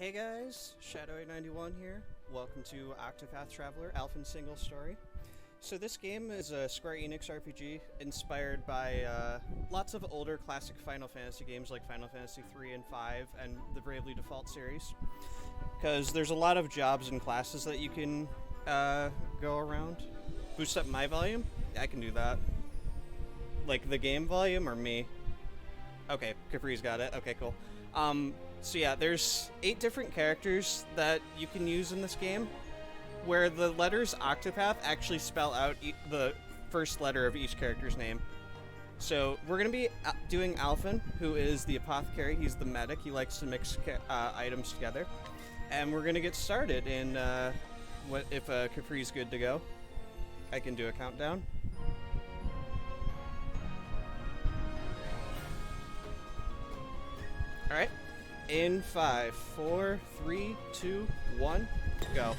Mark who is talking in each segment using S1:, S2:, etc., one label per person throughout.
S1: Hey guys, Shadoweh91 here. Welcome to Octopath Traveler, Alfyn single story. So this game is a Square Enix RPG inspired by lots of older classic Final Fantasy games like Final Fantasy 3 and 5 and the Bravely Default series. Because there's a lot of jobs and classes that you can go around. Boost up my volume? Yeah, I can do that. Like the game volume or me? Okay, Capri's got it. Okay, cool. So yeah, there's 8 different characters that you can use in this game, where the letters Octopath actually spell out the first letter of each character's name. So we're going to be doing Alfyn, who is the apothecary. He's the medic. He likes to mix items together. And we're going to get started in, if Capri's good to go. I can do a countdown. Alright. In 5, 4, 3, 2, 1, go.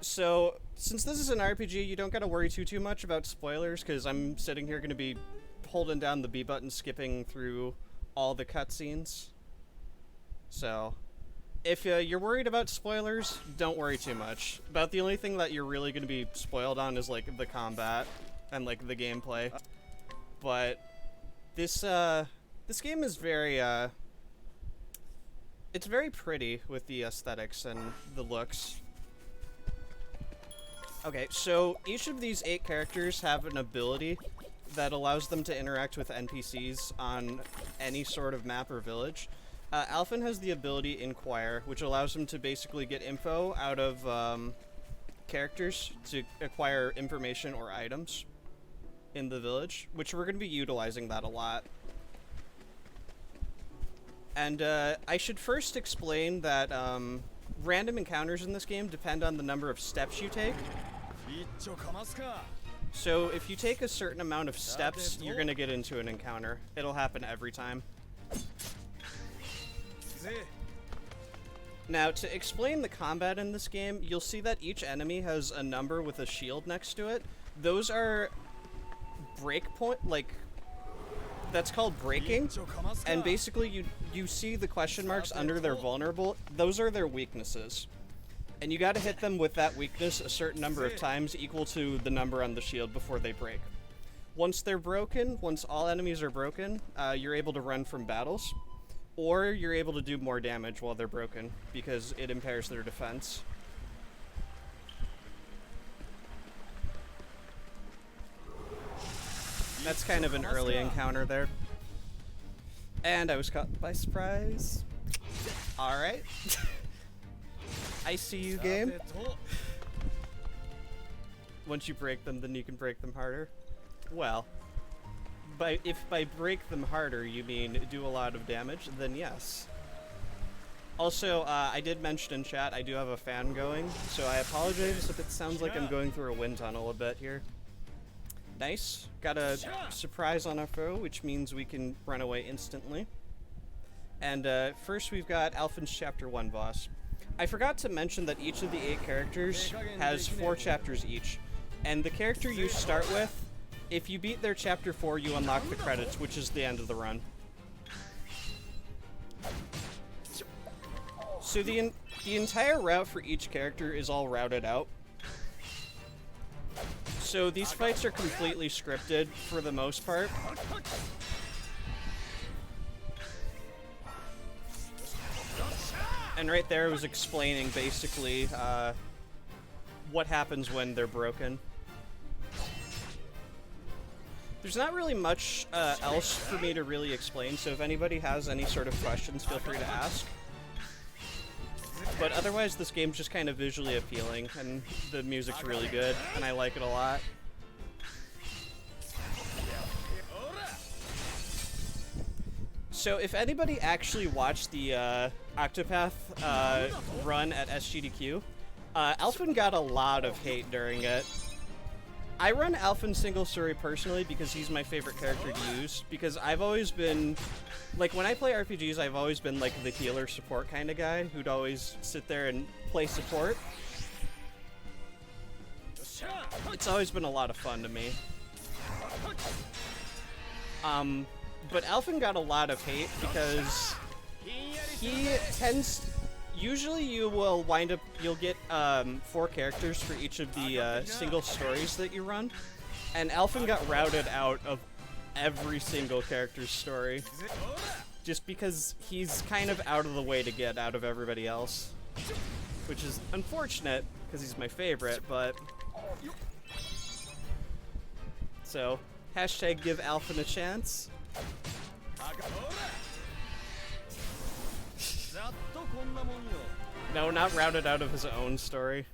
S1: So, since this is an RPG, you don't gotta worry too much about spoilers, because I'm sitting here gonna be holding down the B button, skipping through all the cutscenes. So, if you're worried about spoilers, don't worry too much. About the only thing that you're really gonna be spoiled on is, like, the combat and, like, the gameplay. But this game is very, it's very pretty with the aesthetics and the looks. Okay, so each of these 8 characters have an ability that allows them to interact with NPCs on any sort of map or village. Alfyn has the ability Inquire, which allows him to basically get info out of characters to acquire information or items in the village, which we're going to be utilizing that a lot. And I should first explain that random encounters in this game depend on the number of steps you take. So if you take a certain amount of steps, you're going to get into an encounter. It'll happen every time. Now, to explain the combat in this game, you'll see that each enemy has a number with a shield next to it. Those are breakpoint, that's called breaking, and basically you see the question marks under their vulnerable. Those are their weaknesses, and you got to hit them with that weakness a certain number of times equal to the number on the shield before they break. Once they're broken, once all enemies are broken, you're able to run from battles, or you're able to do more damage while they're broken because it impairs their defense. That's kind of an early encounter there. And I was caught by surprise. Alright. I see you, game. Once you break them, then you can break them harder. Well, if by break them harder you mean do a lot of damage, then yes. Also, I did mention in chat I do have a fan going, so I apologize if it sounds like I'm going through a wind tunnel a bit here. Nice. Got a surprise on our foe, which means we can run away instantly. And first we've got Alfyn's Chapter 1 boss. I forgot to mention that each of the 8 characters has 4 chapters each. And the character you start with, if you beat their Chapter 4, you unlock the credits, which is the end of the run. So the entire route for each character is all routed out. So these fights are completely scripted for the most part. And right there I was explaining basically what happens when they're broken. There's not really much else for me to really explain, so if anybody has any sort of questions, feel free to ask. But otherwise, this game's just kind of visually appealing, and the music's really good, and I like it a lot. So if anybody actually watched the Octopath run at SGDQ, Alfyn got a lot of hate during it. I run Alfyn single story personally because he's my favorite character to use, because I've always been, like, when I play RPGs, I've always been, like, the healer support kind of guy who'd always sit there and play support. It's always been a lot of fun to me. But Alfyn got a lot of hate because he tends... Usually you will wind up... You'll get 4 characters for each of the single stories that you run. And Alfyn got routed out of every single character's story. Just because he's kind of out of the way to get out of everybody else. Which is unfortunate, because he's my favorite, but... So, hashtag give Alfyn a chance. No, not routed out of his own story.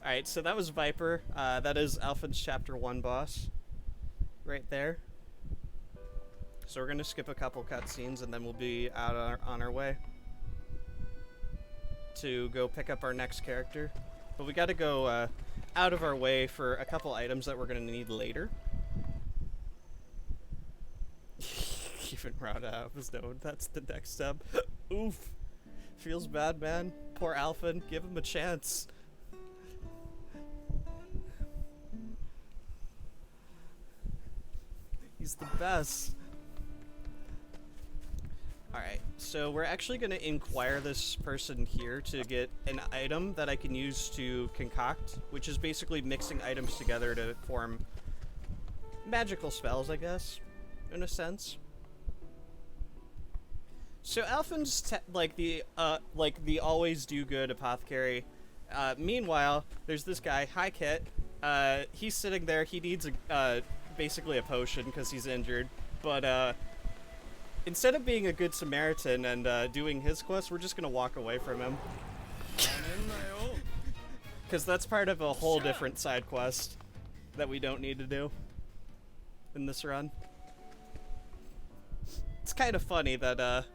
S1: Alright, so that was Viper. That is Alfyn's Chapter 1 boss. Right there. So we're gonna skip a couple cutscenes and then we'll be out on our way to go pick up our next character. But we gotta go out of our way for a couple items that we're gonna need later. Even routed out of his node, that's the next step. Oof. Feels bad, man. Poor Alfyn, give him a chance. He's the best. Alright, so we're actually going to inquire this person here to get an item that I can use to concoct, which is basically mixing items together to form magical spells, I guess, in a sense. So Alfyn's like the always do good apothecary. Meanwhile, there's this guy, Hi Kit. He's sitting there. He needs basically a potion because he's injured. But instead of being a good Samaritan and doing his quest, we're just gonna walk away from him. Because that's part of a whole different side quest that we don't need to do in this run. It's kind of funny that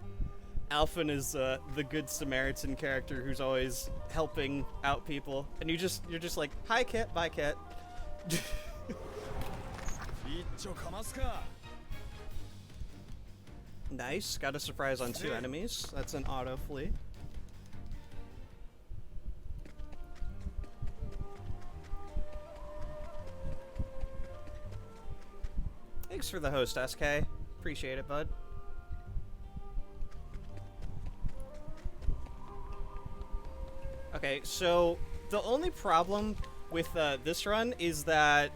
S1: Alfyn is the good Samaritan character who's always helping out people, and you're just like, hi Kit, bye Kit. Nice, got a surprise on 2 enemies. That's an auto flee. Thanks for the host, SK. Appreciate it, bud. Okay, so the only problem with this run is that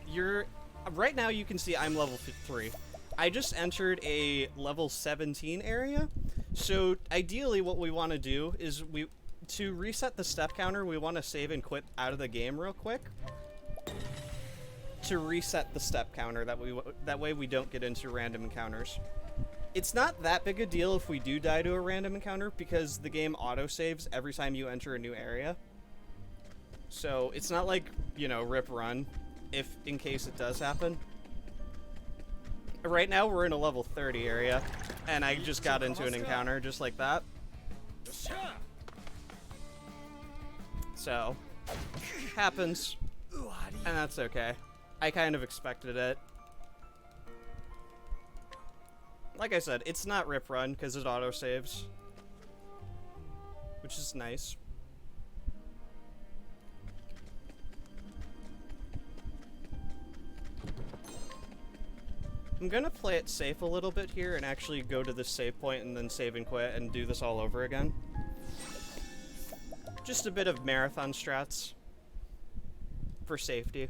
S1: right now you can see I'm level 3. I just entered a level 17 area, so ideally what we want to do is to reset the step counter, we want to save and quit out of the game real quick to reset the step counter, that way we don't get into random encounters. It's not that big a deal if we do die to a random encounter, because the game auto-saves every time you enter a new area. So it's not like, you know, rip run, in case it does happen. Right now we're in a level 30 area, and I just got into an encounter just like that. So, happens, and that's okay. I kind of expected it. Like I said, it's not rip run because it auto-saves, which is nice. I'm gonna play it safe a little bit here and actually go to the save point and then save and quit and do this all over again. Just a bit of marathon strats for safety.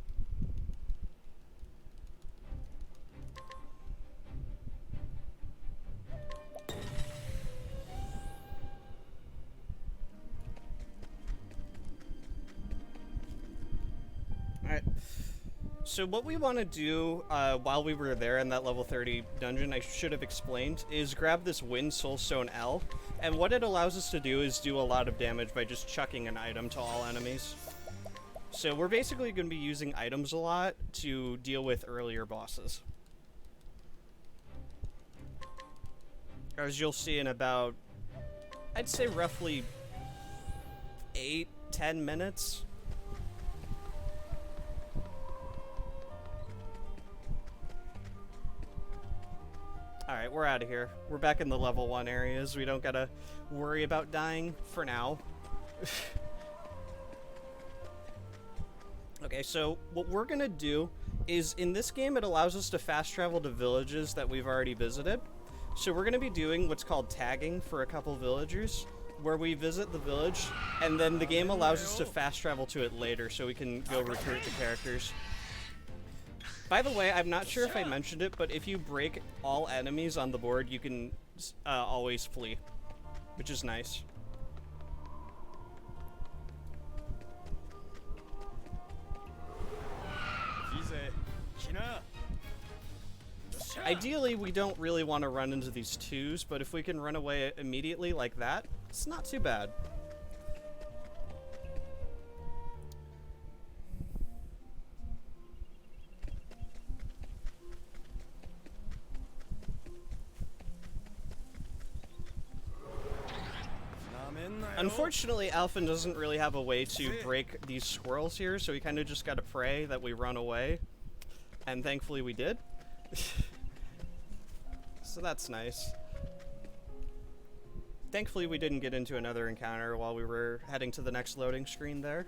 S1: Alright. So what we want to do while we were there in that level 30 dungeon, I should have explained, is grab this Wind Soulstone L, and what it allows us to do is do a lot of damage by just chucking an item to all enemies. So we're basically going to be using items a lot to deal with earlier bosses. As you'll see in about, I'd say roughly 8-10 minutes. Alright, we're out of here. We're back in the level 1 areas. We don't gotta worry about dying for now. Okay, so what we're gonna do is, in this game, it allows us to fast travel to villages that we've already visited. So we're going to be doing what's called tagging for a couple villagers, where we visit the village, and then the game allows us to fast travel to it later so we can go recruit the characters. By the way, I'm not sure if I mentioned it, but if you break all enemies on the board, you can always flee, which is nice. Ideally, we don't really want to run into these twos, but if we can run away immediately like that, it's not too bad. Unfortunately, Alfyn doesn't really have a way to break these squirrels here, so we kind of just gotta pray that we run away. And thankfully we did. So that's nice. Thankfully we didn't get into another encounter while we were heading to the next loading screen there.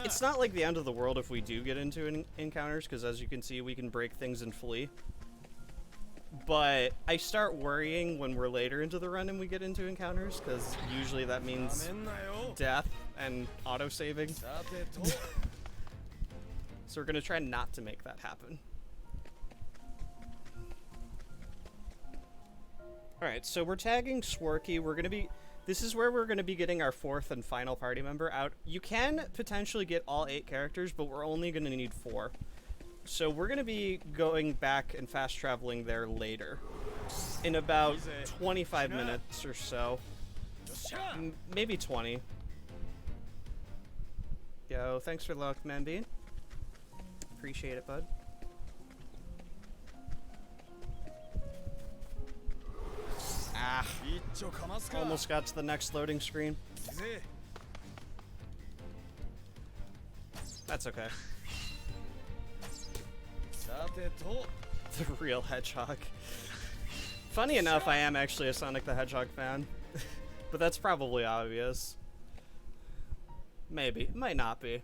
S1: It's not like the end of the world if we do get into encounters, because as you can see, we can break things and flee. But I start worrying when we're later into the run and we get into encounters, because usually that means death and auto-saving. So we're going to try not to make that happen. Alright, so we're tagging Swarky. We're going to be... This is where we're going to be getting our fourth and final party member out. You can potentially get all 8 characters, but we're only going to need 4. So we're going to be going back and fast traveling there later. In about 25 minutes or so. Maybe 20. Yo, thanks for the luck, man bean. Appreciate it, bud. Ah, almost got to the next loading screen. That's okay. The real Hedgehog. Funny enough, I am actually a Sonic the Hedgehog fan. But that's probably obvious. Maybe. Might not be.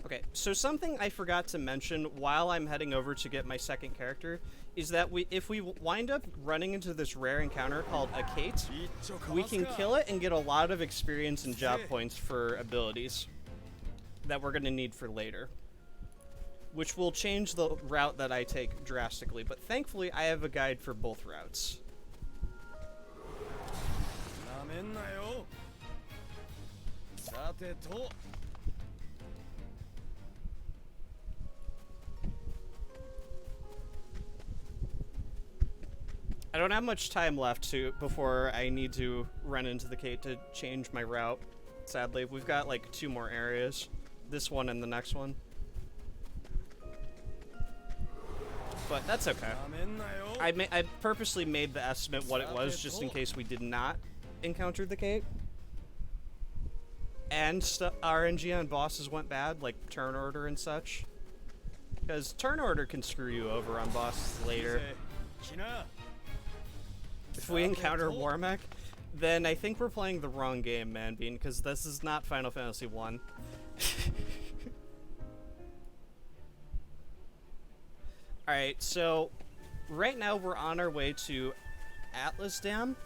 S1: Okay, so something I forgot to mention while I'm heading over to get my second character is that if we wind up running into this rare encounter called a Kate, we can kill it and get a lot of experience and job points for abilities that we're going to need for later, which will change the route that I take drastically. But thankfully, I have a guide for both routes. I don't have much time left before I need to run into the Kate to change my route. Sadly, we've got like 2 more areas. This one and the next one. But that's okay. I purposely made the estimate what it was just in case we did not encounter the Kate. And RNG on bosses went bad, like turn order and such. Because turn order can screw you over on bosses later. If we encounter Warmech, then I think we're playing the wrong game, man, Bean, because this is not Final Fantasy 1. Alright, so right now we're on our way to Atlas Dam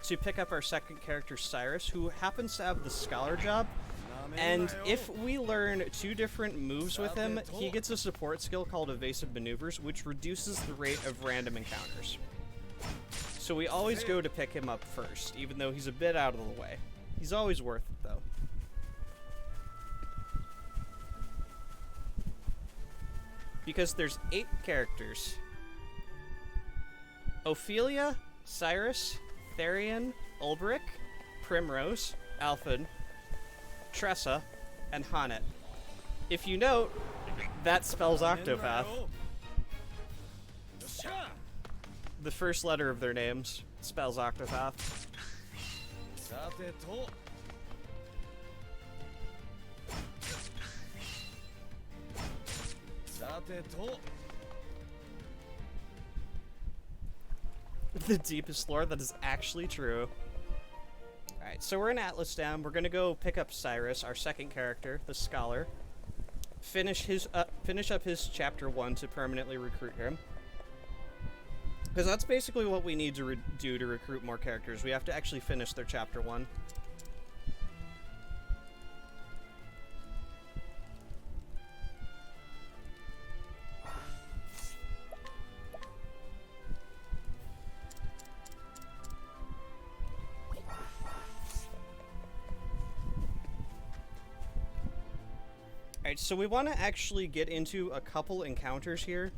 S1: to pick up our second character, Cyrus, who happens to have the Scholar job. And if we learn 2 different moves with him, he gets a support skill called Evasive Maneuvers, which reduces the rate of random encounters. So we always go to pick him up first, even though he's a bit out of the way. He's always worth it, though. Because there's 8 characters. Ophelia, Cyrus, Therian, Ulbrich, Primrose, Alfyn, Tressa, and Hanet. If you note, that spells Octopath. The first letter of their names spells Octopath. The deepest lore, that is actually true. Alright, Alright, so we're in Atlas Dam. We're gonna go pick up Cyrus, our second character, the Scholar. Finish up his Chapter 1 to permanently recruit him. Because that's basically what we need to do to recruit more characters. We have to actually finish their Chapter 1. Alright, so we want to actually get into a couple encounters here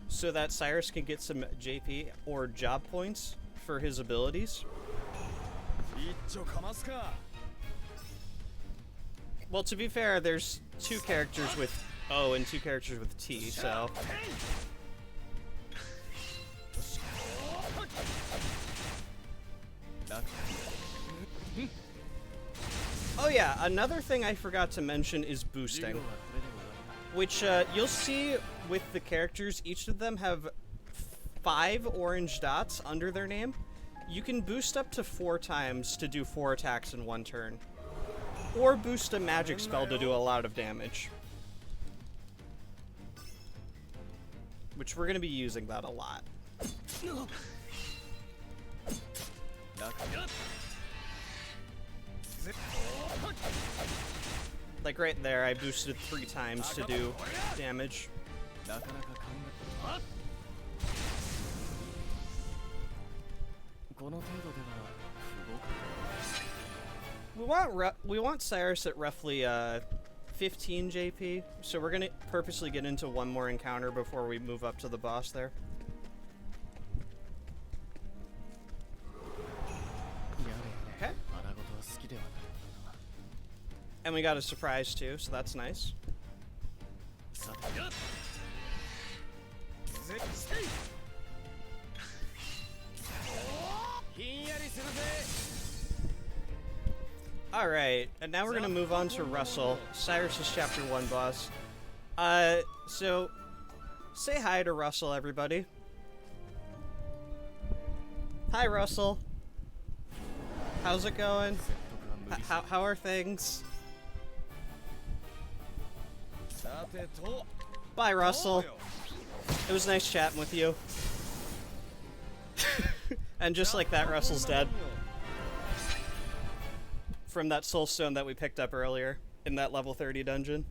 S1: so that Cyrus can get some JP or job points for his abilities. Well, to be fair, there's 2 characters with O and 2 characters with T, so... Oh yeah, another thing I forgot to mention is boosting, which you'll see with the characters. Each of them have 5 orange dots under their name. You can boost up to 4 times to do 4 attacks in 1 turn, or boost a magic spell to do a lot of damage, which we're going to be using that a lot. Like right there, I boosted 3 times to do damage. We want Cyrus at roughly 15 JP, so we're gonna purposely get into 1 more encounter before we move up to the boss there. Okay. And we got a surprise too, so that's nice. Alright, and now we're gonna move on to Russell, Cyrus's Chapter 1 boss. So, say hi to Russell, everybody. Hi, Russell. How's it going? How are things? Bye, Russell. It was nice chatting with you. And just like that, Russell's dead. From that soul stone that we picked up earlier in that level 30 dungeon.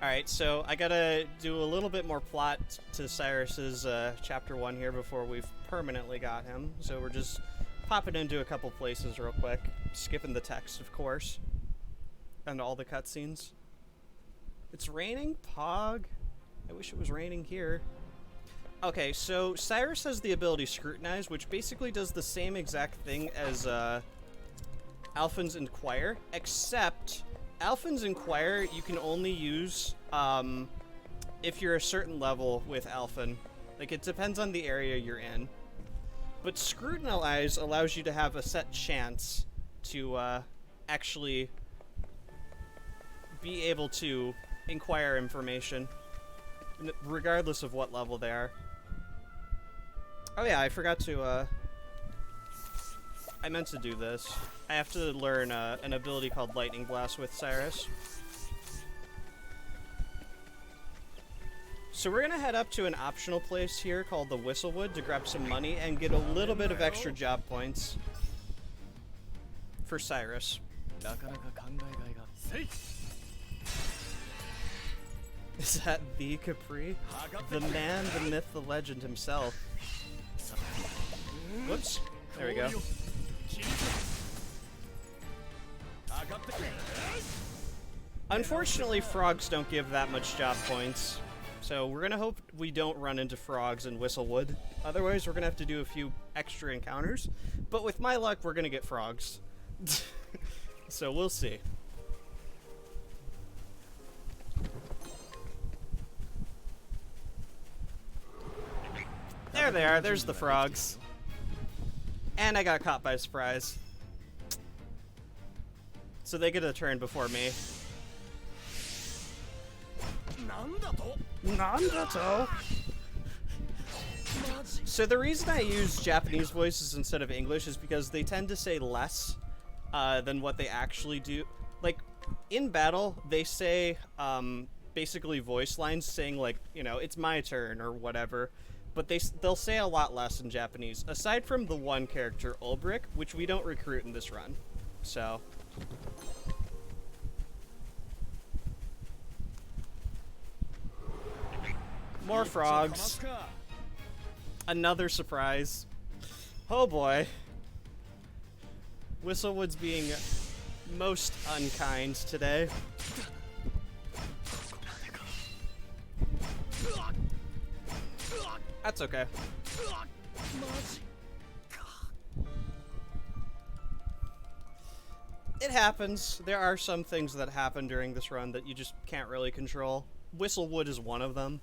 S1: Alright, so I gotta do a little bit more plot to Cyrus's Chapter 1 here before we've permanently got him. So we're just popping into a couple places real quick. Skipping the text, of course. And all the cutscenes. It's raining? Pog? I wish it was raining here. Okay, so Cyrus has the ability Scrutinize, which basically does the same exact thing as Alfyn's Inquire, except Alfyn's Inquire you can only use if you're a certain level with Alfyn. Like, it depends on the area you're in. But Scrutinize allows you to have a set chance to actually be able to inquire information, regardless of what level they are. Oh yeah, I forgot to, I meant to do this. I have to learn an ability called Lightning Blast with Cyrus. So we're gonna head up to an optional place here called the Whistlewood to grab some money and get a little bit of extra job points for Cyrus. Is that the Capri? The man, the myth, the legend himself. Whoops. There we go. Unfortunately, frogs don't give that much job points. So we're gonna hope we don't run into frogs in Whistlewood. Otherwise, we're gonna have to do a few extra encounters. But with my luck, we're gonna get frogs. So we'll see. There they are, there's the frogs. And I got caught by surprise. So they get a turn before me. Nandato? So the reason I use Japanese voices instead of English is because they tend to say less than what they actually do. Like, in battle, they say basically voice lines saying, like, you know, it's my turn or whatever. But they'll say a lot less in Japanese, aside from the one character, Ulbrich, which we don't recruit in this run. So... more frogs. Another surprise. Oh boy. Whistlewood's being most unkind today. That's okay. It happens. There are some things that happen during this run that you just can't really control. Whistlewood is one of them.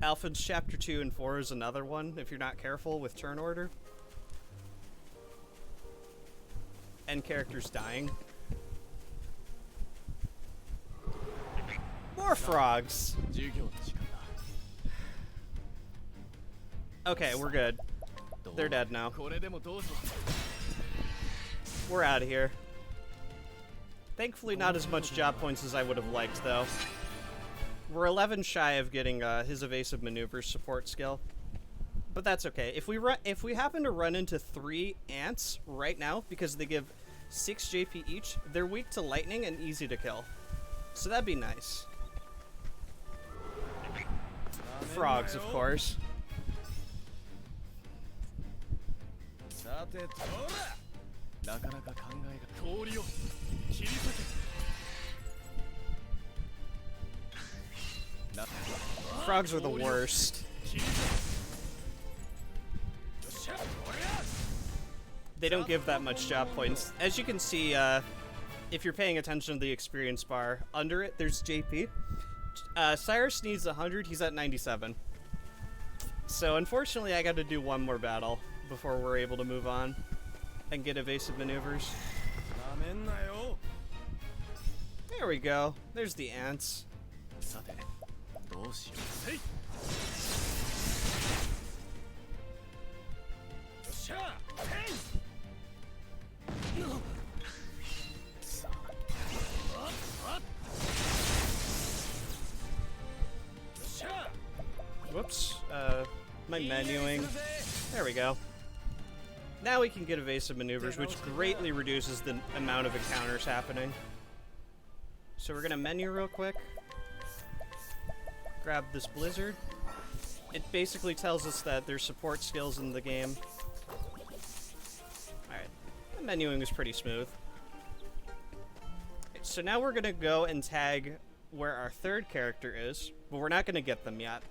S1: Alfyn's Chapter 2 and 4 is another one, if you're not careful with turn order. And characters dying. More frogs! Okay, we're good. They're dead now. We're out of here. Thankfully not as much job points as I would have liked, though. We're 11 shy of getting his evasive maneuvers support skill, but that's okay. If we happen to run into 3 ants right now, because they give 6 JP each, they're weak to lightning and easy to kill, so that'd be nice. Frogs, of course. Frogs are the worst. They don't give that much job points. As you can see, if you're paying attention to the experience bar, under it, there's JP. Cyrus needs 100, he's at 97. So unfortunately, I gotta do one more battle before we're able to move on and get evasive maneuvers. There we go. There's the ants. Whoops. My menuing. There we go. Now we can get evasive maneuvers, which greatly reduces the amount of encounters happening. So we're gonna menu real quick. Grab this blizzard. It basically tells us that there's support skills in the game. Alright. The menuing is pretty smooth. So now we're gonna go and tag where our third character is, but we're not gonna get them yet.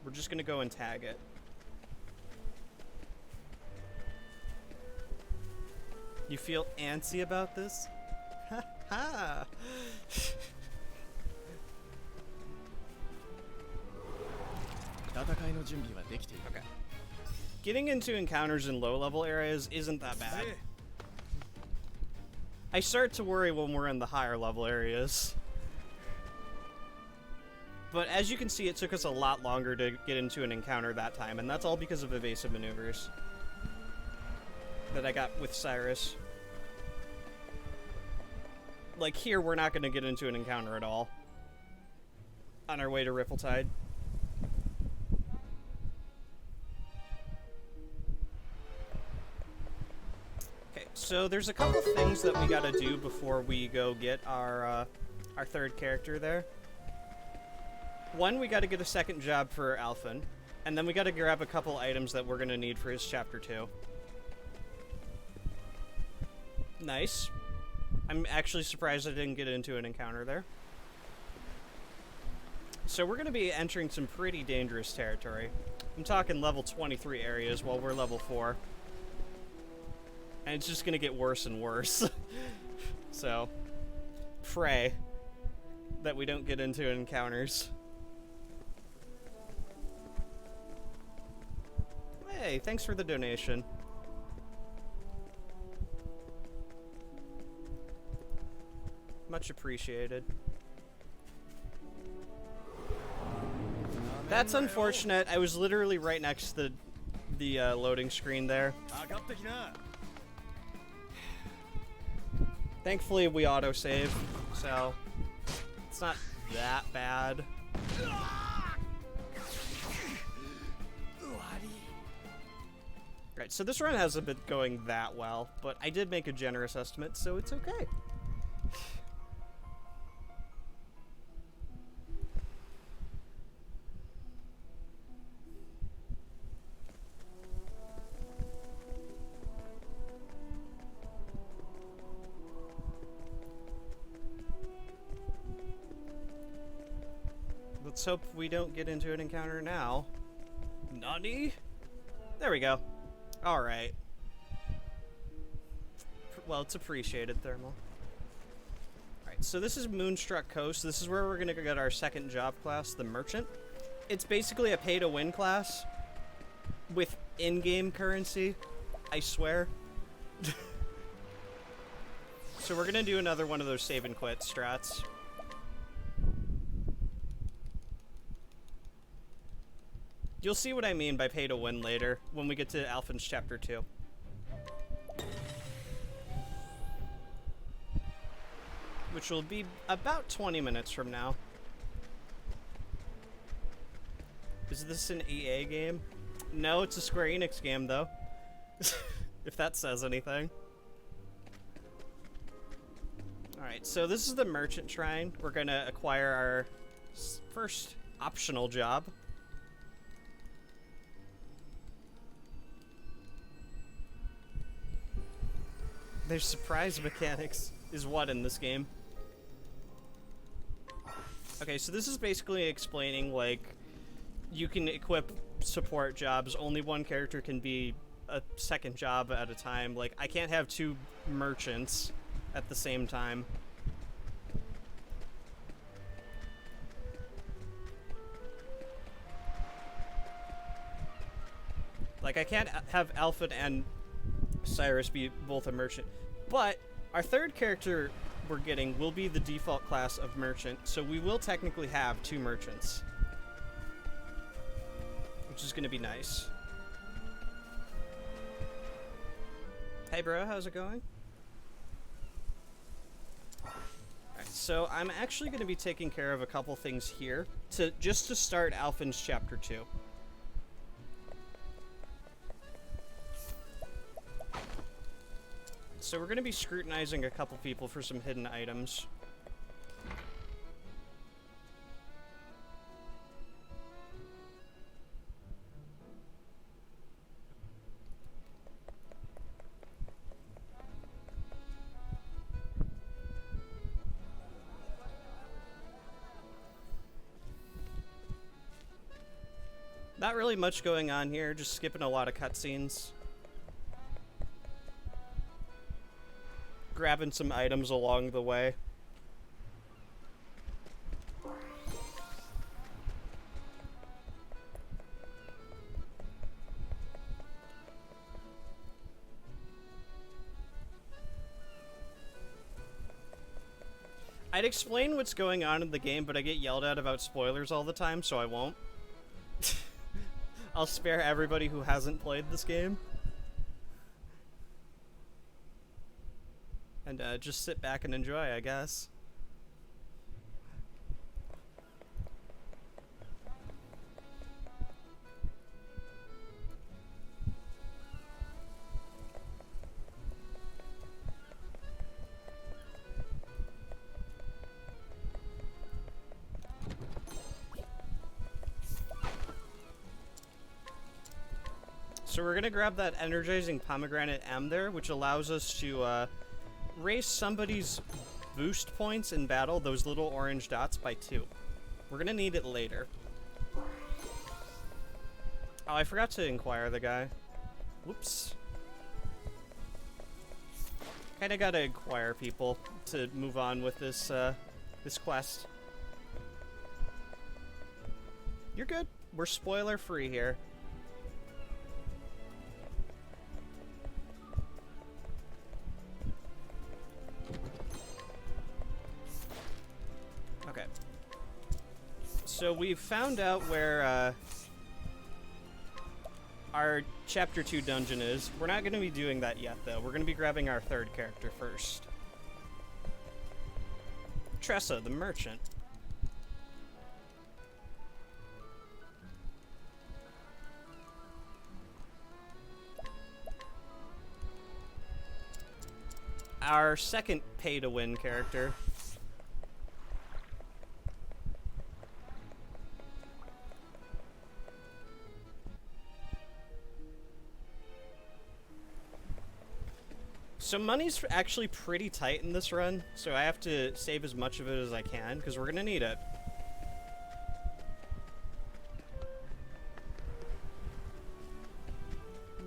S1: We're just gonna go and tag it. You feel antsy about this? Ha ha! Okay. Getting into encounters in low-level areas isn't that bad. I start to worry when we're in the higher-level areas. But as you can see, it took us a lot longer to get into an encounter that time, and that's all because of evasive maneuvers that I got with Cyrus. Like here, we're not going to get into an encounter at all on our way to Rippletide. Okay, so there's a couple things that we got to do before we go get our third character there. One, we got to get a second job for Alfyn, and then we got to grab a couple items that we're going to need for his Chapter 2. Nice. I'm actually surprised I didn't get into an encounter there. So we're going to be entering some pretty dangerous territory. I'm talking level 23 areas while we're level 4. And it's just going to get worse and worse. So, pray that we don't get into encounters. Hey, thanks for the donation. Much appreciated. That's unfortunate. I was literally right next to the loading screen there. Thankfully, we autosave, so it's not that bad. Right, so this run hasn't been going that well, but I did make a generous estimate, so it's okay. Let's hope we don't get into an encounter now. Nani? There we go. Alright. Well, it's appreciated, Thermal. Alright, so this is Moonstruck Coast. This is where we're gonna get our second job class, the Merchant. It's basically a pay-to-win class with in-game currency, I swear. So we're gonna do another one of those save and quit strats. You'll see what I mean by pay to win later, when we get to Alfyn's Chapter 2. Which will be about 20 minutes from now. Is this an EA game? No, it's a Square Enix game, though. If that says anything. Alright, so this is the Merchant Shrine. We're gonna acquire our first optional job. There's surprise mechanics is what in this game? Okay, so this is basically explaining, like, you can equip support jobs. Only one character can be a second job at a time. Like, I can't have two merchants at the same time. Like, I can't have Alfyn and Cyrus be both a merchant. But our third character we're getting will be the default class of merchant, so we will technically have two merchants. Which is going to be nice. Hey bro, how's it going? Alright, so I'm actually going to be taking care of a couple things here just to start Alfyn's Chapter 2. So we're going to be scrutinizing a couple people for some hidden items. Not really much going on here, just skipping a lot of cutscenes. Grabbing some items along the way. I'd explain what's going on in the game, but I get yelled at about spoilers all the time, so I won't. I'll spare everybody who hasn't played this game. And just sit back and enjoy, I guess. So we're gonna grab that energizing pomegranate M there, which allows us to raise somebody's boost points in battle, those little orange dots, by 2. We're gonna need it later. Oh, I forgot to inquire the guy. Whoops. Kinda gotta inquire people to move on with this, this quest. You're good. We're spoiler free here. So we've found out where our Chapter 2 dungeon is. We're not going to be doing that yet, though. We're going to be grabbing our third character first. Tressa, the merchant. Our second pay-to-win character. So money's actually pretty tight in this run, so I have to save as much of it as I can, because we're going to need it.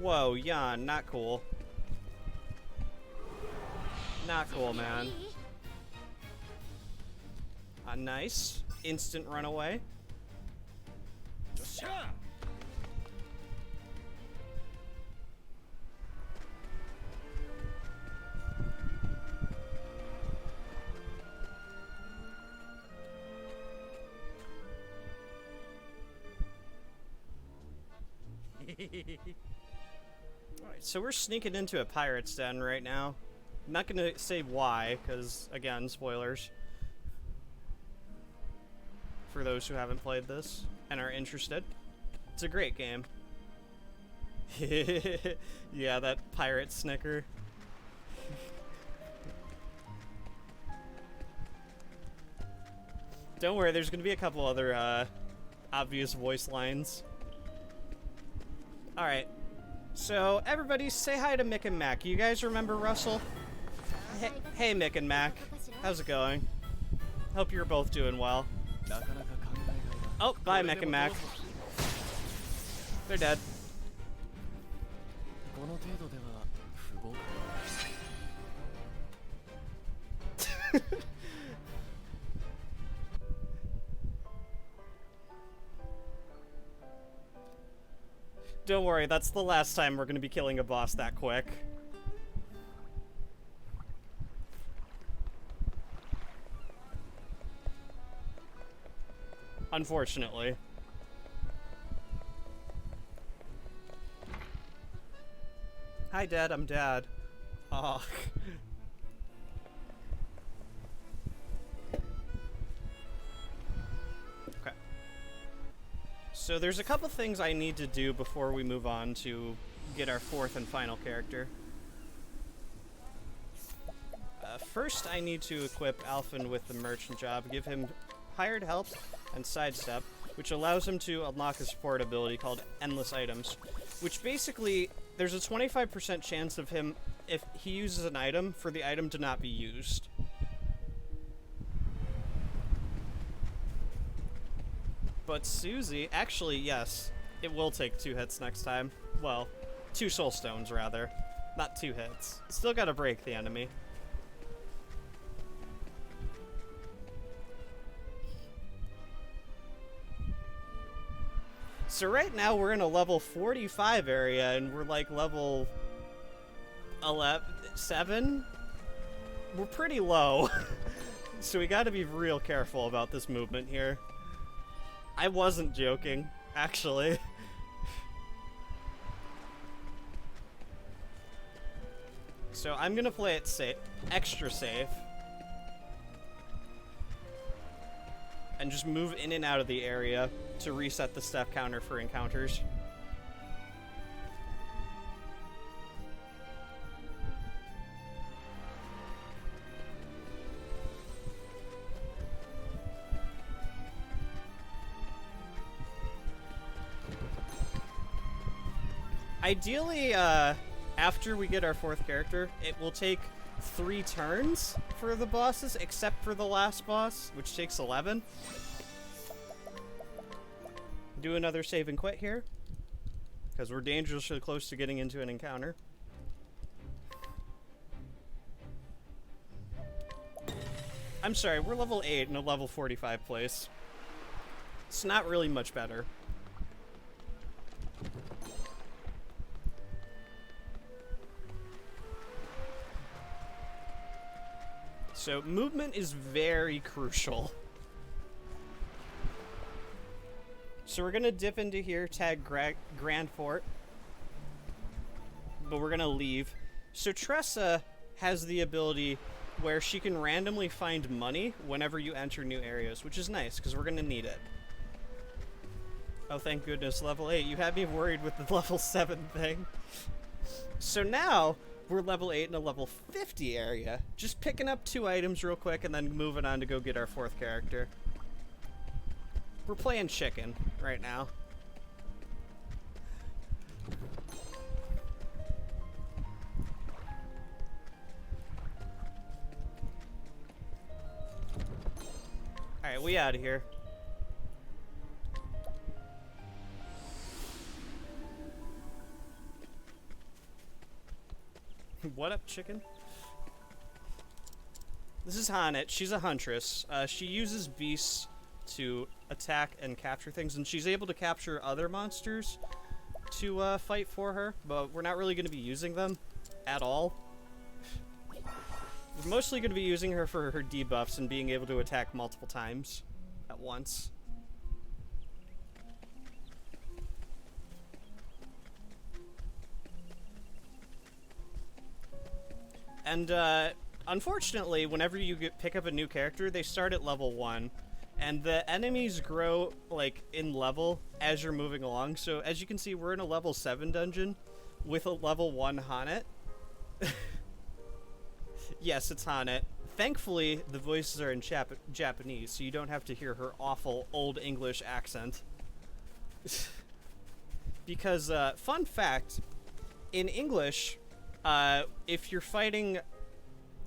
S1: Whoa, Jan, not cool. Not cool, man. Nice. Instant runaway. Alright, so we're sneaking into a pirate's den right now. I'm not gonna say why, because, again, spoilers. For those who haven't played this and are interested. It's a great game. Yeah, that pirate snicker. Don't worry, there's gonna be a couple other, obvious voice lines. Alright, so everybody say hi to Mick and Mac. You guys remember Russell? Hey Mick and Mac, how's it going? Hope you're both doing well. Oh, bye Mick and Mac. They're dead. Don't worry, that's the last time we're gonna be killing a boss that quick. Unfortunately. Hi, Dad, I'm Dad. Oh. Okay. So there's a couple things I need to do before we move on to get our fourth and final character. First, I need to equip Alfyn with the merchant job, give him hired help and sidestep, which allows him to unlock a support ability called Endless Items, which basically, there's a 25% chance of him, if he uses an item, for the item to not be used. But Susie, actually, yes, it will take 2 hits next time. Well, 2 soul stones, rather. Not 2 hits. Still gotta break the enemy. So right now we're in a level 45 area, and we're like level 7? We're pretty low. So we gotta be real careful about this movement here. I wasn't joking, actually. So I'm gonna play it safe, extra safe. And just move in and out of the area to reset the step counter for encounters. Ideally, after we get our fourth character, it will take 3 turns for the bosses, except for the last boss, which takes 11. Do another save and quit here, because we're dangerously close to getting into an encounter. I'm sorry, we're level 8 in a level 45 place. It's not really much better. So movement is very crucial. So we're gonna dip into here, tag Grand Fort, but we're gonna leave. So Tressa has the ability where she can randomly find money whenever you enter new areas, which is nice, because we're gonna need it. Oh, thank goodness, level 8. You had me worried with the level 7 thing. So now, we're level 8 in a level 50 area. Just picking up 2 items real quick and then moving on to go get our 4th character. We're playing chicken right now. Alright, we out of here. What up, chicken? This is Hanet. She's a huntress. She uses beasts to attack and capture things, and she's able to capture other monsters to fight for her, but we're not really going to be using them at all. We're mostly going to be using her for her debuffs and being able to attack multiple times at once. And unfortunately, whenever you pick up a new character, they start at level 1. And the enemies grow, like, in level as you're moving along. So, as you can see, we're in a level 7 dungeon with a level 1 Hanet. Yes, it's Hanet. Thankfully, the voices are in Japanese, so you don't have to hear her awful Old English accent. Because, fun fact, in English, if you're fighting,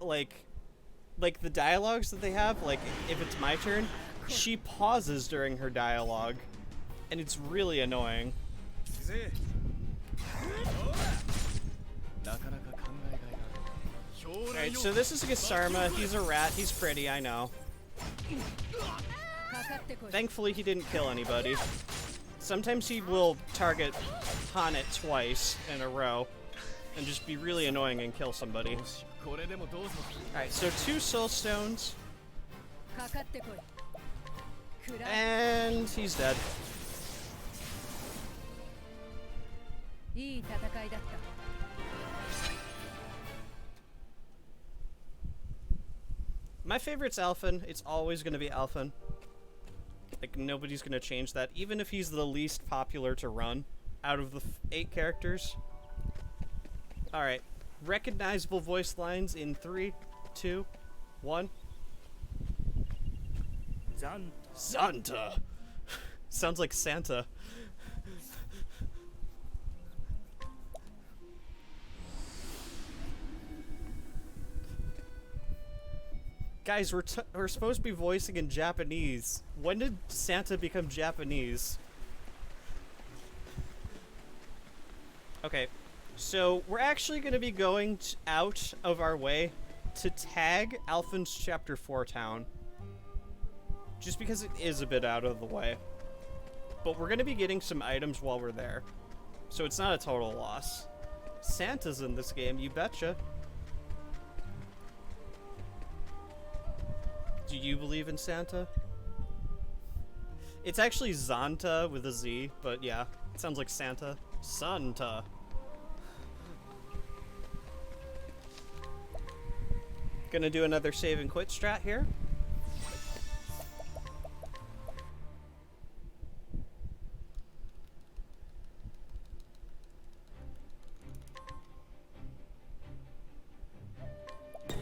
S1: like the dialogues that they have, like, if it's my turn, she pauses during her dialogue, and it's really annoying. Alright, so this is Gisarma. He's a rat. He's pretty, I know. Thankfully, he didn't kill anybody. Sometimes he will target Hanet twice in a row and just be really annoying and kill somebody. Alright, so 2 soul stones. And he's dead. My favorite's Alfyn. It's always going to be Alfyn. Like, nobody's going to change that, even if he's the least popular to run out of the 8 characters. Alright. Recognizable voice lines in 3, 2, 1. Zanta! Sounds like Santa. Guys, we're supposed to be voicing in Japanese. When did Santa become Japanese? Okay, so we're actually going to be going out of our way to tag Alfyn's Chapter 4 town. Just because it is a bit out of the way. But we're going to be getting some items while we're there. So it's not a total loss. Santa's in this game, you betcha. Do you believe in Santa? It's actually Zanta with a Z, but yeah, it sounds like Santa. Santa. Gonna do another save and quit strat here.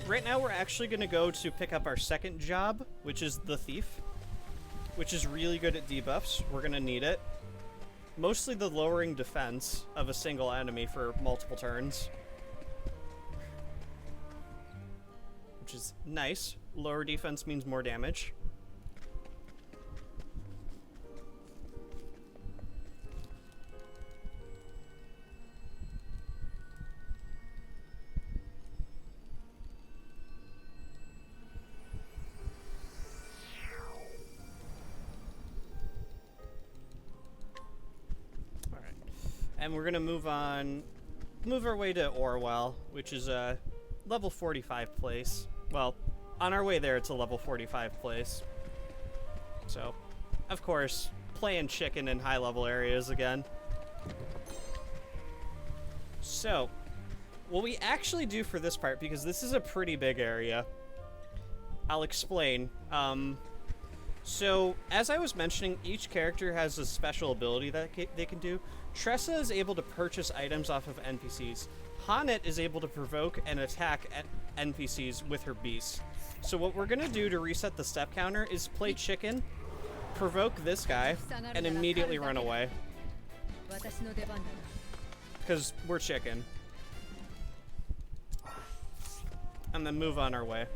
S1: Right now we're actually going to go to pick up our second job, which is the Thief, which is really good at debuffs. We're going to need it. Mostly the lowering defense of a single enemy for multiple turns, which is nice. Lower defense means more damage. And we're gonna move our way to Orwell, which is a level 45 place. Well, on our way there, it's a level 45 place. So, of course, playing chicken in high-level areas again. So, what we actually do for this part, because this is a pretty big area, I'll explain. So, as I was mentioning, each character has a special ability that they can do. Tressa is able to purchase items off of NPCs. Hanet is able to provoke and attack NPCs with her beasts. So what we're going to do to reset the step counter is play chicken, provoke this guy, and immediately run away. Because we're chicken. And then move on our way.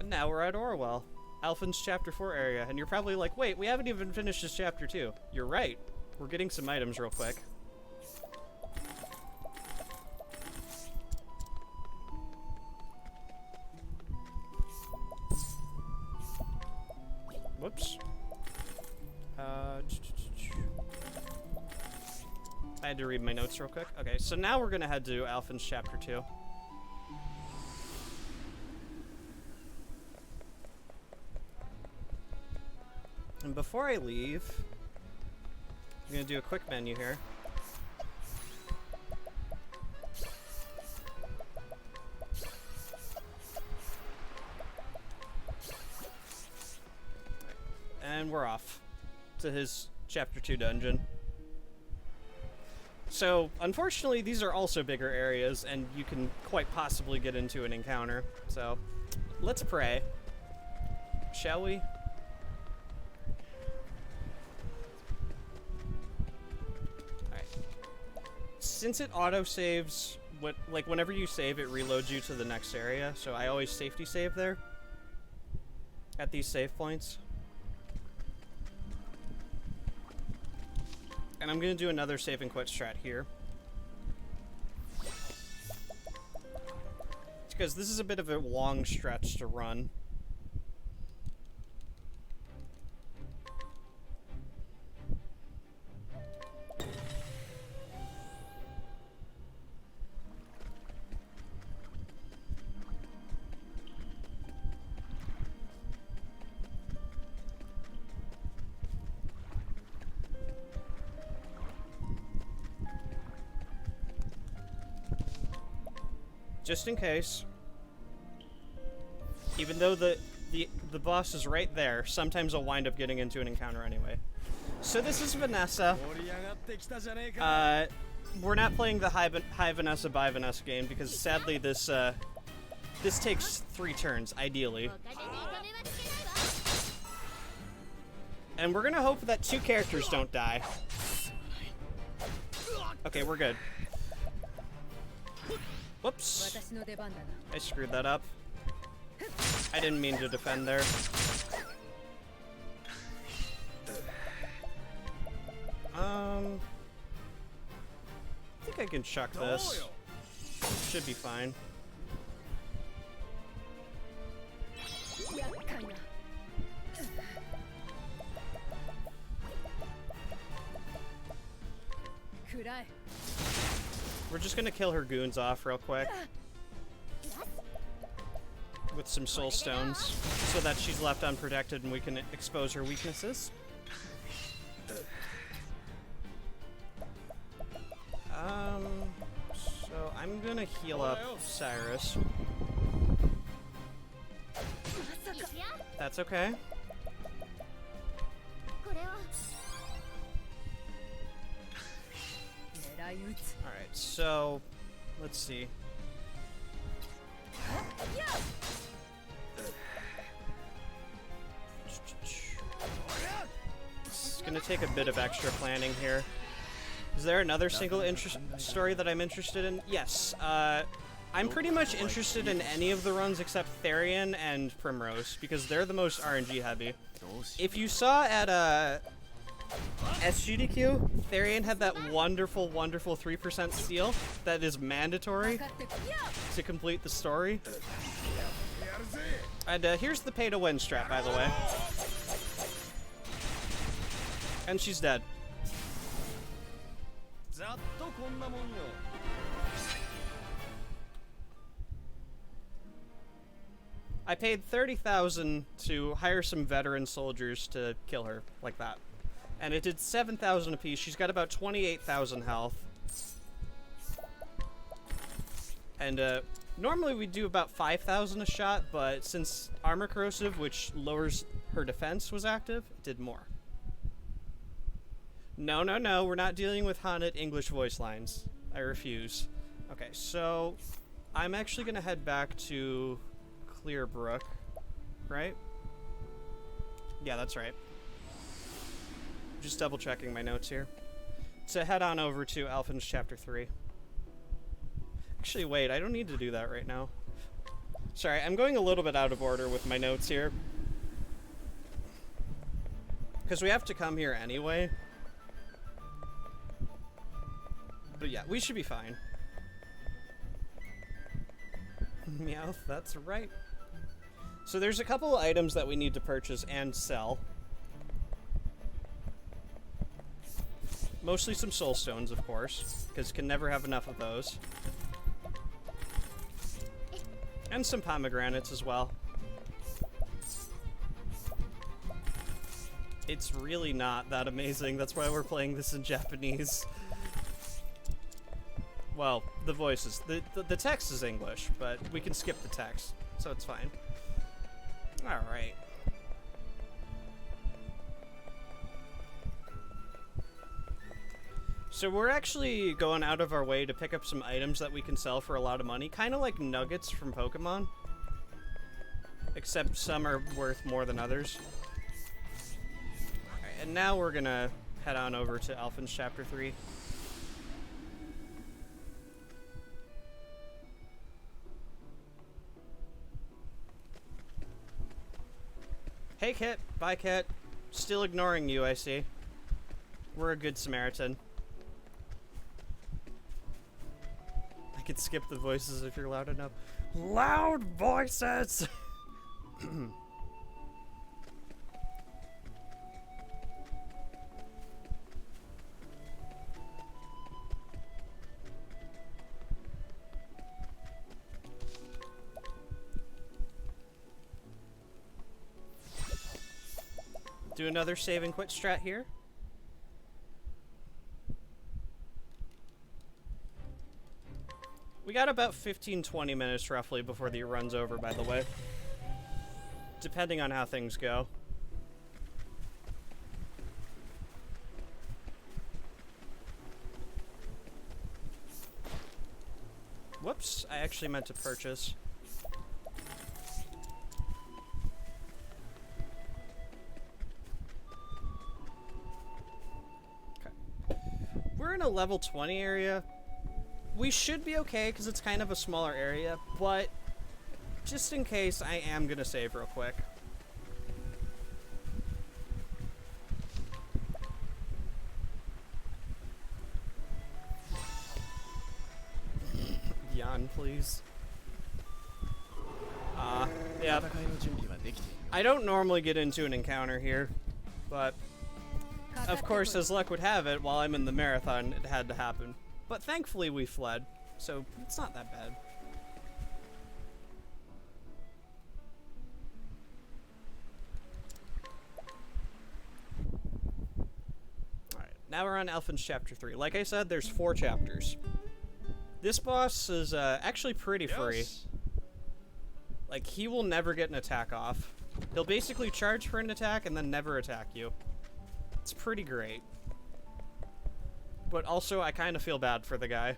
S1: And now we're at Orwell, Alfyn's Chapter 4 area, and you're probably like, wait, we haven't even finished this Chapter 2. You're right. We're getting some items real quick. Whoops. I had to read my notes real quick. Okay, so now we're gonna head to Alfyn's Chapter 2. And before I leave, I'm gonna do a quick menu here. And we're off to his Chapter 2 dungeon. So, unfortunately, these are also bigger areas, and you can quite possibly get into an encounter. So, let's pray. Shall we? Alright. Since it auto-saves, whenever you save, it reloads you to the next area, so I always safety save there. At these save points. And I'm going to do another save and quit strat here. It's because this is a bit of a long stretch to run. Just in case, even though the boss is right there, sometimes I'll wind up getting into an encounter anyway. So this is Vanessa. We're not playing the high Vanessa by Vanessa game because sadly this takes 3 turns, ideally. And we're gonna hope that 2 characters don't die. Okay, we're good. Whoops. I screwed that up. I didn't mean to defend there. I think I can chuck this. Should be fine. We're just gonna kill her goons off real quick. With some soul stones, so that she's left unprotected and we can expose her weaknesses. So I'm gonna heal up Cyrus. That's okay. Alright, so let's see. It's gonna take a bit of extra planning here. Is there another single story that I'm interested in? Yes. I'm pretty much interested in any of the runs except Therian and Primrose, because they're the most RNG heavy. If you saw at SGDQ, Therian had that wonderful, wonderful 3% steal that is mandatory to complete the story. And here's the pay-to-win strat, by the way. And she's dead. I paid 30,000 to hire some veteran soldiers to kill her like that. And it did 7,000 apiece. She's got about 28,000 health. And normally we do about 5,000 a shot, but since Armor Corrosive, which lowers her defense, was active, it did more. No, no, no, we're not dealing with haunted English voice lines. I refuse. Okay, so I'm actually going to head back to Clearbrook, right? Yeah, that's right. Just double checking my notes here. To head on over to Alfyn's Chapter 3. Actually, wait, I don't need to do that right now. Sorry, I'm going a little bit out of order with my notes here. Because we have to come here anyway. But yeah, we should be fine. Meowth, that's right. So there's a couple of items that we need to purchase and sell. Mostly some soul stones, of course, because can never have enough of those. And some pomegranates as well. It's really not that amazing. That's why we're playing this in Japanese. Well, the voices. The text is English, but we can skip the text, so it's fine. Alright. So we're actually going out of our way to pick up some items that we can sell for a lot of money, kind of like nuggets from Pokemon. Except some are worth more than others. Alright, and now we're gonna head on over to Alfyn's Chapter 3. Hey Kit, bye Kit. Still ignoring you, I see. We're a good Samaritan. I could skip the voices if you're loud enough. Loud voices! Do another save and quit strat here. We got about 15-20 minutes roughly before the run's over, by the way. Depending on how things go. Whoops, I actually meant to purchase. We're in a level 20 area. We should be okay because it's kind of a smaller area, but just in case, I am going to save real quick. Yawn, please. Yeah. I don't normally get into an encounter here, but of course, as luck would have it, while I'm in the marathon, it had to happen. But thankfully we fled, so it's not that bad. Alright, now we're on Alfyn's Chapter 3. Like I said, there's 4 chapters. This boss is actually pretty free. Like, he will never get an attack off. He'll basically charge for an attack and then never attack you. It's pretty great. But also, I kind of feel bad for the guy.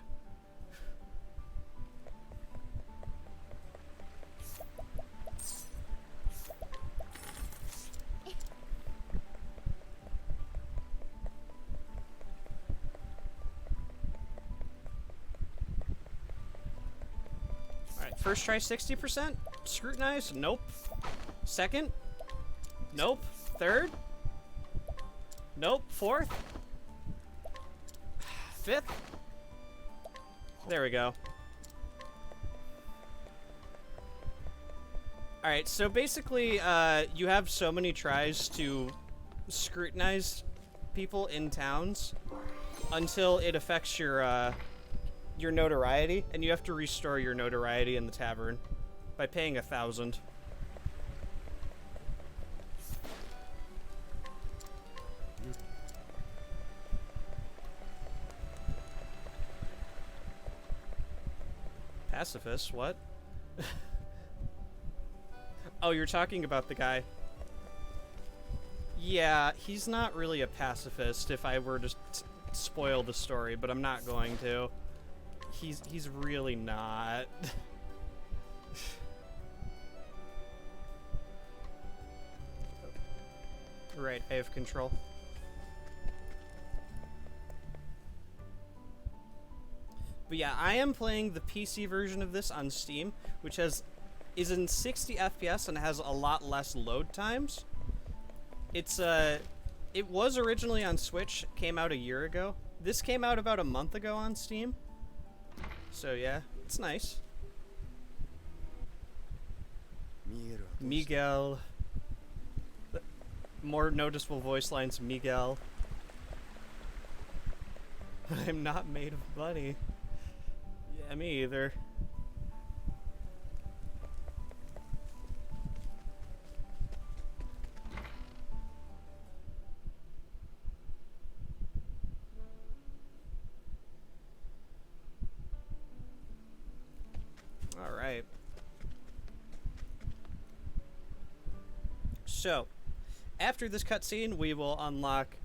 S1: Alright, first try 60%. Scrutinize? Nope. Second? Nope. Third? Nope. Fourth? Fifth? There we go. Alright, so basically, you have so many tries to scrutinize people in towns until it affects your notoriety, and you have to restore your notoriety in the tavern by paying 1,000. Pacifist? What? Oh, you're talking about the guy. Yeah, he's not really a pacifist if I were to spoil the story, but I'm not going to. He's really not. Right, I have control. But yeah, I am playing the PC version of this on Steam, which is in 60 FPS and has a lot less load times. It was originally on Switch, came out a year ago. This came out about a month ago on Steam. So yeah, it's nice. Miguel. More noticeable voice lines, Miguel. I'm not made of money. Yeah, me either. Alright. So, after this cutscene, we will unlock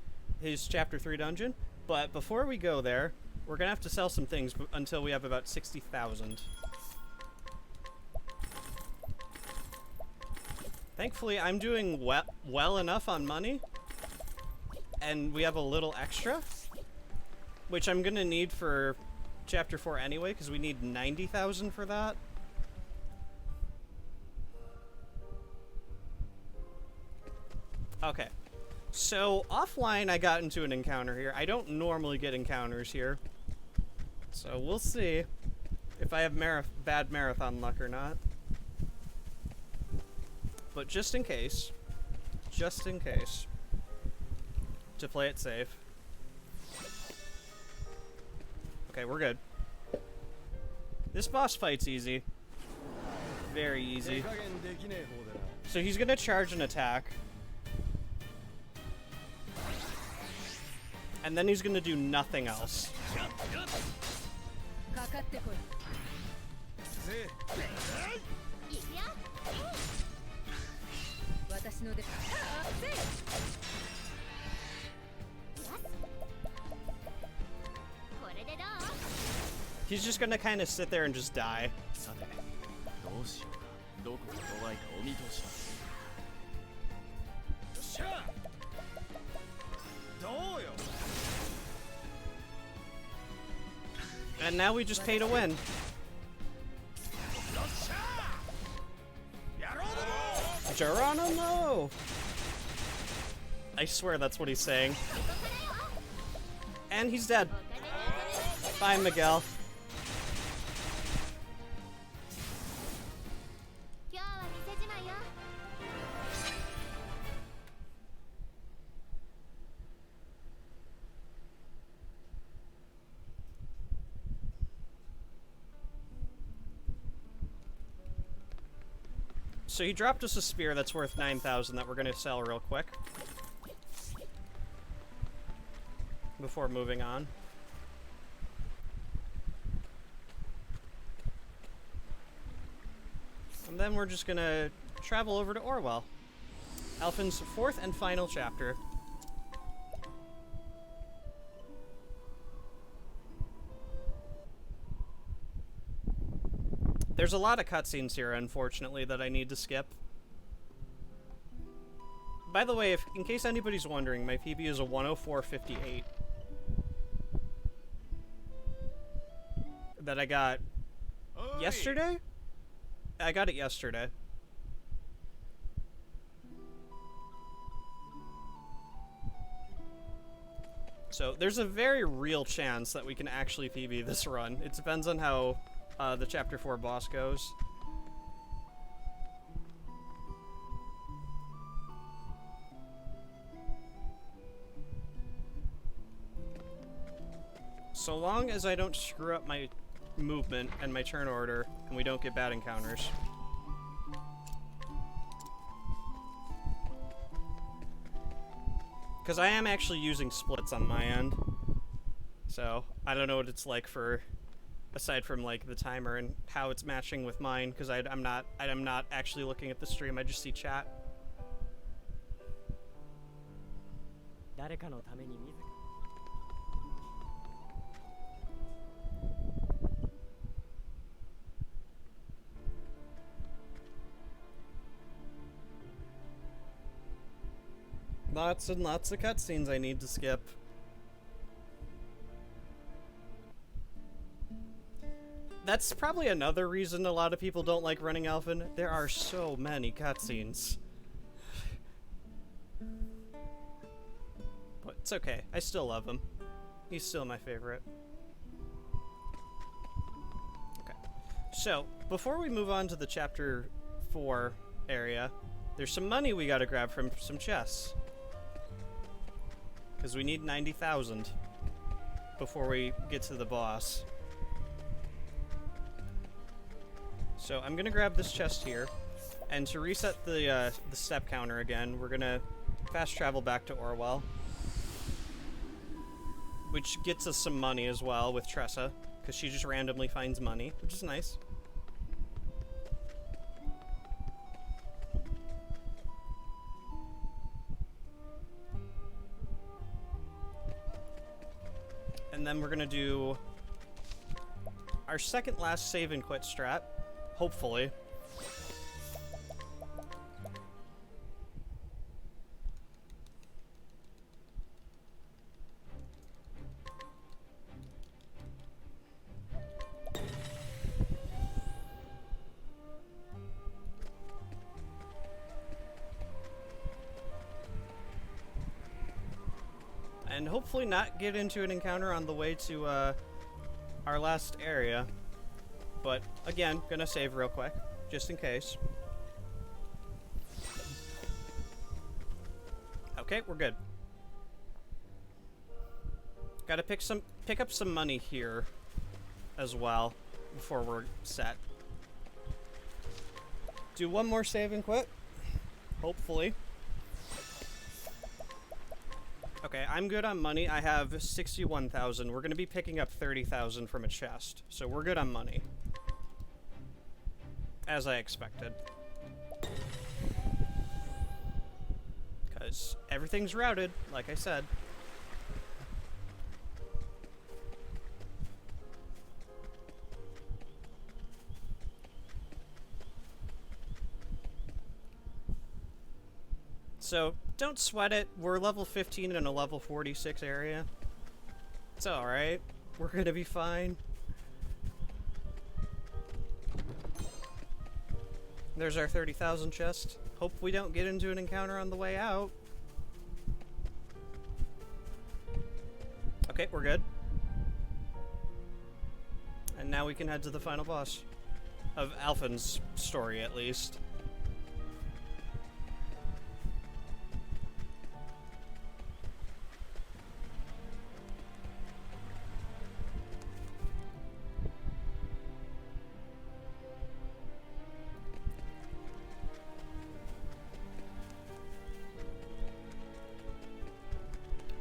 S1: his Chapter 3 dungeon. But before we go there, we're going to have to sell some things until we have about 60,000. Thankfully, I'm doing well enough on money. And we have a little extra. Which I'm going to need for Chapter 4 anyway, because we need 90,000 for that. Okay. So, offline I got into an encounter here. I don't normally get encounters here. So, we'll see if I have bad marathon luck or not. But just in case, to play it safe. Okay, we're good. This boss fight's easy. Very easy. So he's gonna charge an attack. And then he's gonna do nothing else. He's just gonna kind of sit there and just die. And now we just pay to win. Geronimo! I swear that's what he's saying. And he's dead. Bye, Miguel. So he dropped us a spear that's worth 9,000 that we're going to sell real quick. Before moving on. And then we're just going to travel over to Orwell. Alfyn's fourth and final chapter. There's a lot of cutscenes here, unfortunately, that I need to skip. By the way, in case anybody's wondering, my PB is a 104.58. That I got yesterday? I got it yesterday. So, there's a very real chance that we can actually PB this run. It depends on how the Chapter 4 boss goes. So long as I don't screw up my movement and my turn order, and we don't get bad encounters. Because I am actually using splits on my end. So, I don't know what it's like for, aside from like the timer and how it's matching with mine, because I'm not actually looking at the stream, I just see chat. Lots and lots of cutscenes I need to skip. That's probably another reason a lot of people don't like running Alfyn. There are so many cutscenes. But it's okay. I still love him. He's still my favorite. Okay. So, before we move on to the Chapter 4 area, there's some money we gotta grab from some chests. Because we need 90,000 before we get to the boss. So I'm gonna grab this chest here, and to reset the step counter again, we're gonna fast travel back to Orwell, which gets us some money as well with Tressa, because she just randomly finds money, which is nice. And then we're gonna do our second last save and quit strat, hopefully. And hopefully not get into an encounter on the way to our last area. But again, gonna save real quick, just in case. Okay, we're good. Gotta pick up some money here as well before we're set. Do one more save and quit, hopefully. Okay, I'm good on money. I have 61,000. We're gonna be picking up 30,000 from a chest, so we're good on money. As I expected. Because everything's routed, like I said. So, don't sweat it. We're level 15 in a level 46 area. It's alright. We're gonna be fine. There's our 30,000 chest. Hope we don't get into an encounter on the way out. Okay, we're good. And now we can head to the final boss. Of Alfyn's story, at least.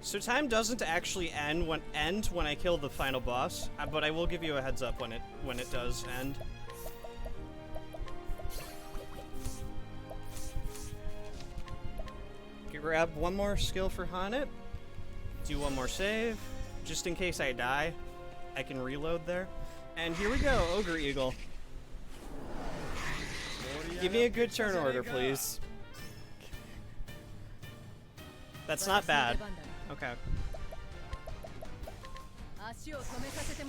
S1: So time doesn't actually end when I kill the final boss, but I will give you a heads up when it does end. Grab one more skill for Haunted. Do one more save, just in case I die. I can reload there. And here we go, Ogre Eagle. Give me a good turn order, please. That's not bad. Okay.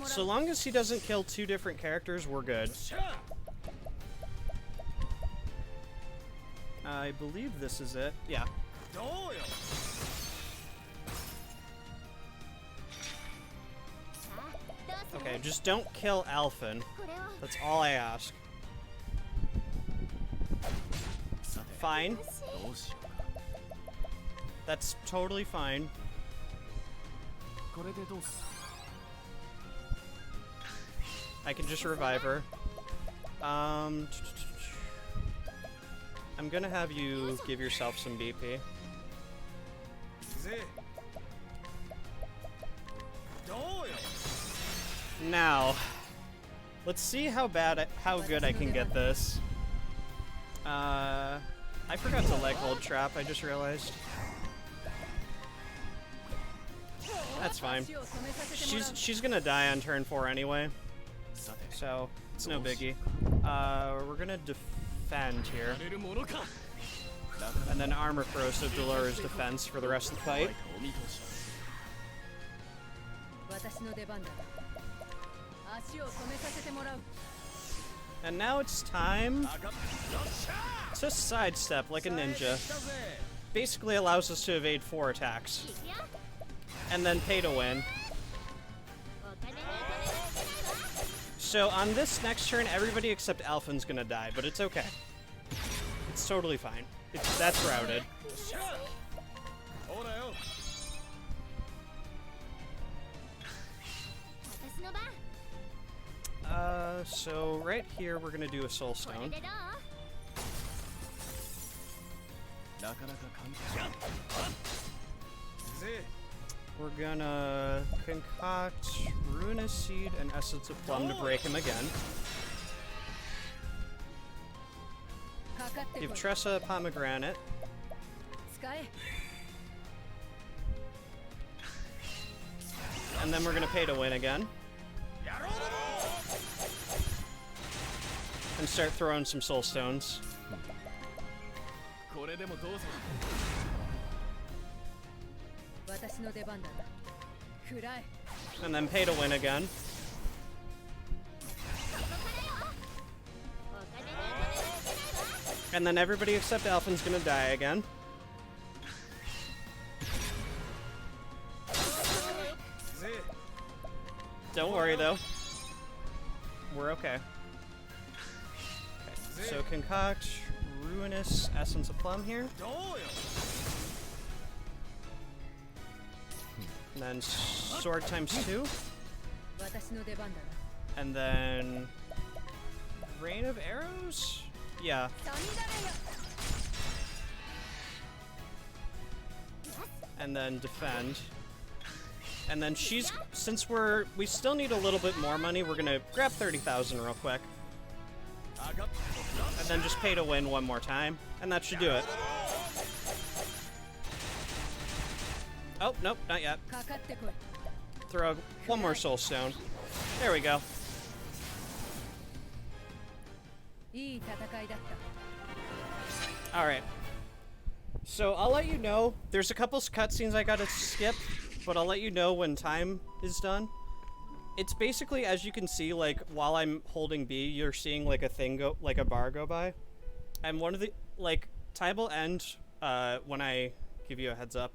S1: So long as he doesn't kill two different characters, we're good. I believe this is it. Yeah. Okay, just don't kill Alfyn. That's all I ask. Fine. I can just revive her. I'm gonna have you give yourself some BP. Now, let's see how good I can get this. I forgot to leg hold trap, I just realized. That's fine. She's gonna die on turn 4 anyway, so it's no biggie. We're gonna defend here, and then armor corrosive to lower his defense for the rest of the fight. And now it's time to sidestep like a ninja. Basically allows us to evade 4 attacks. And then pay to win. So on this next turn, everybody except Alfyn's gonna die, but it's okay. It's totally fine. That's routed. So right here we're gonna do a soul stone. We're gonna concoct Ruinous Seed and Essence of Plum to break him again. Give Tressa a Pomegranate. And then we're gonna pay to win again. And start throwing some soul stones. And then pay to win again. And then everybody except Alfyn's gonna die again. Don't worry though. We're okay. So concoct Ruinous Essence of Plum here. And then sword ×2. And then Rain of Arrows? Yeah. And then defend. And then since we still need a little bit more money, we're gonna grab 30,000 real quick. And then just pay to win one more time, and that should do it. Oh, nope, not yet. Throw one more soul stone. There we go. Alright. So I'll let you know. There's a couple cutscenes I gotta skip, but I'll let you know when time is done. It's basically, as you can see, like, while I'm holding B, you're seeing, like, a bar go by. And one of the, like, time will end when I give you a heads up.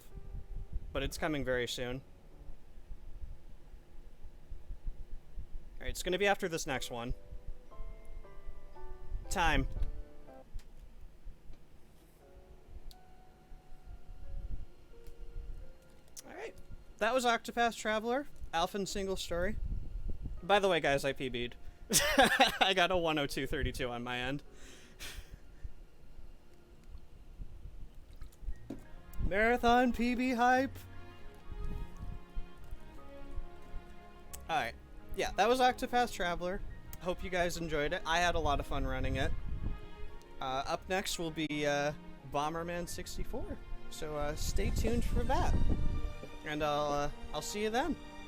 S1: But it's coming very soon. Alright, it's gonna be after this next one. Time. Alright. That was Octopath Traveler, Alfyn single story. By the way, guys, I PB'd. I got a 102.32 on my end. Marathon PB hype. Alright. Yeah, that was Octopath Traveler. Hope you guys enjoyed it. I had a lot of fun running it. Up next will be Bomberman 64. So stay tuned for that. And I'll see you then.